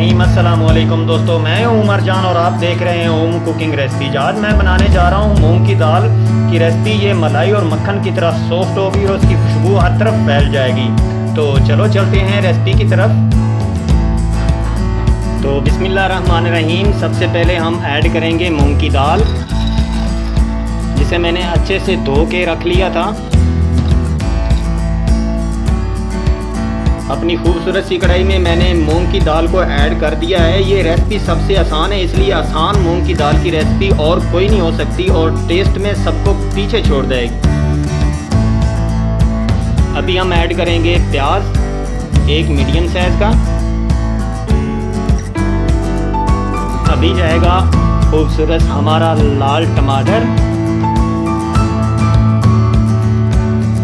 रहीम। अस्सलाम वालेकुम दोस्तों, मैं हूं उमर जान और आप देख रहे हैं ओम कुकिंग रेसिपी। आज मैं बनाने जा रहा हूं मूंग की दाल की रेसिपी। ये मलाई और मक्खन की तरह सॉफ्ट होगी और उसकी खुशबू हर तरफ फैल जाएगी। तो चलो चलते हैं रेसिपी की तरफ। तो बिस्मिल्लाहिर्रहमानिर्रहीम। सबसे पहले हम ऐड करेंगे मूंग की दाल, जिसे मैंने अच्छे से धो के रख लिया था। अपनी खूबसूरत सी कढ़ाई में मैंने मूंग की दाल को ऐड कर दिया है। ये रेसिपी सबसे आसान है, इसलिए आसान मूंग की दाल की रेसिपी और कोई नहीं हो सकती और टेस्ट में सबको पीछे छोड़ देगी। अभी हम ऐड करेंगे प्याज, एक मीडियम साइज का। अभी जाएगा खूबसूरत हमारा लाल टमाटर।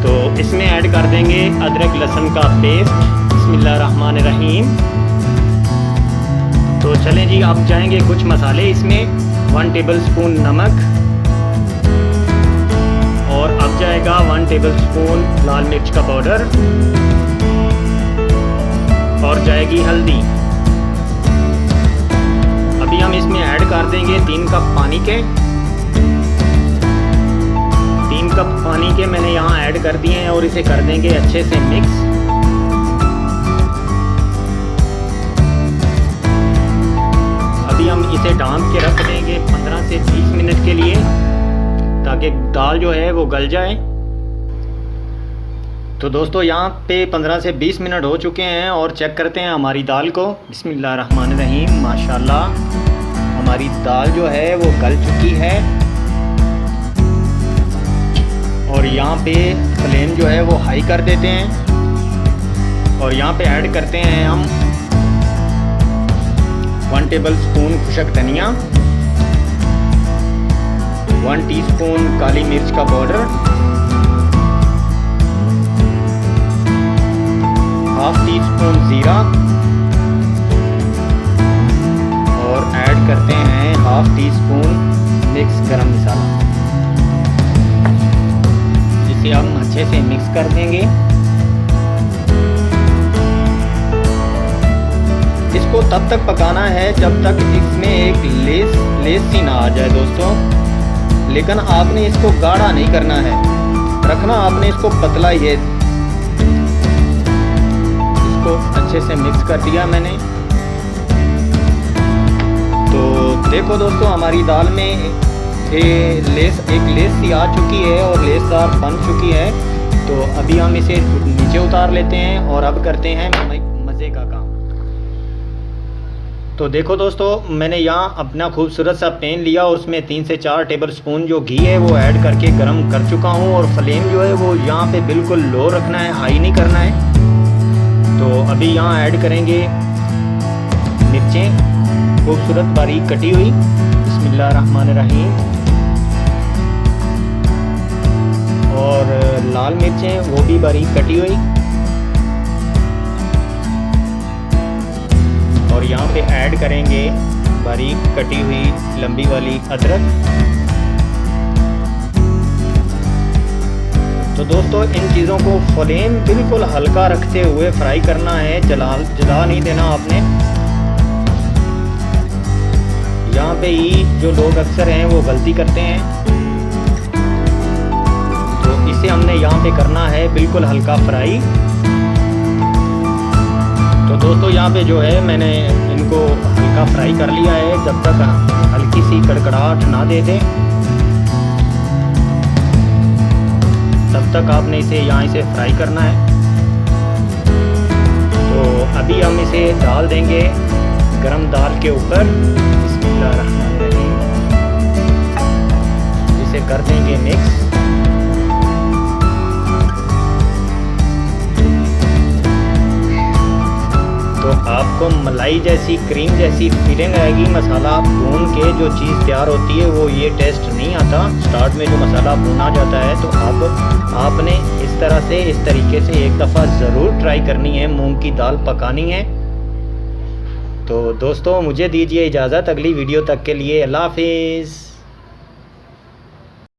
तो इसमें ऐड कर देंगे अदरक लहसुन का पेस्ट। बिस्मिल्लाहिर्रहमानिर्रहीम। तो चलें जी, अब जाएंगे कुछ मसाले इसमें। 1 टेबलस्पून नमक और अब जाएगा 1 टेबलस्पून लाल मिर्च का पाउडर और जाएगी हल्दी। अभी हम इसमें ऐड कर देंगे 3 कप पानी के। 3 कप पानी के मैंने यहाँ ऐड कर दिए हैं और इसे कर देंगे अच्छे से मिक्स। अभी हम इसे ढाँप के रख देंगे 15 से 20 मिनट के लिए, ताकि दाल जो है वो गल जाए। तो दोस्तों यहाँ पे 15 से 20 मिनट हो चुके हैं और चेक करते हैं हमारी दाल को। बिस्मिल्लाहिर्रहमानिर्रहीम। माशाल्लाह हमारी दाल जो है वो गल चुकी है। और यहाँ पे फ्लेम जो है वो हाई कर देते हैं और यहाँ पे ऐड करते हैं हम 1 टेबलस्पून खुशक धनिया, 1 टीस्पून काली मिर्च का पाउडर, 1/2 टीस्पून जीरा और ऐड करते हैं 1/2 टीस्पून मिक्स गरम मसाला। इसे हम अच्छे से मिक्स कर देंगे। इसको तब तक पकाना है जब तक इसमें एक लेस सी ना आ जाए दोस्तों। लेकिन आपने इसको गाढ़ा नहीं करना है, रखना आपने इसको पतला ही है। इसको अच्छे से मिक्स कर दिया मैंने। तो देखो दोस्तों, हमारी दाल में एक लेस सी आ चुकी है और लेसदार बन चुकी है। तो अभी हम इसे नीचे उतार लेते हैं और अब करते हैं मज़े का काम। तो देखो दोस्तों, मैंने यहाँ अपना खूबसूरत सा पैन लिया और उसमें 3 से 4 टेबलस्पून जो घी है वो ऐड करके गरम कर चुका हूँ। और फ्लेम जो है वो यहाँ पे बिल्कुल लो रखना है, हाई नहीं करना है। तो अभी यहाँ ऐड करेंगे मिर्चें खूबसूरत बारीक कटी हुई। बिस्मिल्लाहिर्रहमानिर्रहीम। और लाल मिर्चें वो भी बारीक कटी हुई। और यहाँ पे ऐड करेंगे बारीक कटी हुई लंबी वाली अदरक। तो दोस्तों, इन चीज़ों को फ्लेम बिल्कुल हल्का रखते हुए फ्राई करना है, जला नहीं देना आपने। यहाँ पे ही जो लोग अक्सर हैं वो गलती करते हैं। तो इसे हमने यहाँ पे करना है बिल्कुल हल्का फ्राई। तो दोस्तों, यहाँ पे जो है मैंने इनको हल्का फ्राई कर लिया है। जब तक हल्की सी कड़कड़ाहट ना दे दे तब तक आपने इसे फ्राई करना है। तो अभी हम इसे डाल देंगे गरम दाल के ऊपर। बिस्मिल्लाहिर्रहमानिर्रहीम। इसे कर देंगे मिक्स। तो आपको मलाई जैसी क्रीम जैसी फीलिंग आएगी। मसाला भून के जो चीज़ तैयार होती है वो ये टेस्ट नहीं आता। स्टार्ट में जो मसाला भुना जाता है, तो आपने इस तरह से, इस तरीके से एक दफ़ा ज़रूर ट्राई करनी है, मूंग की दाल पकानी है। तो दोस्तों, मुझे दीजिए इजाज़त। अगली वीडियो तक के लिए अल्लाह हाफिज़।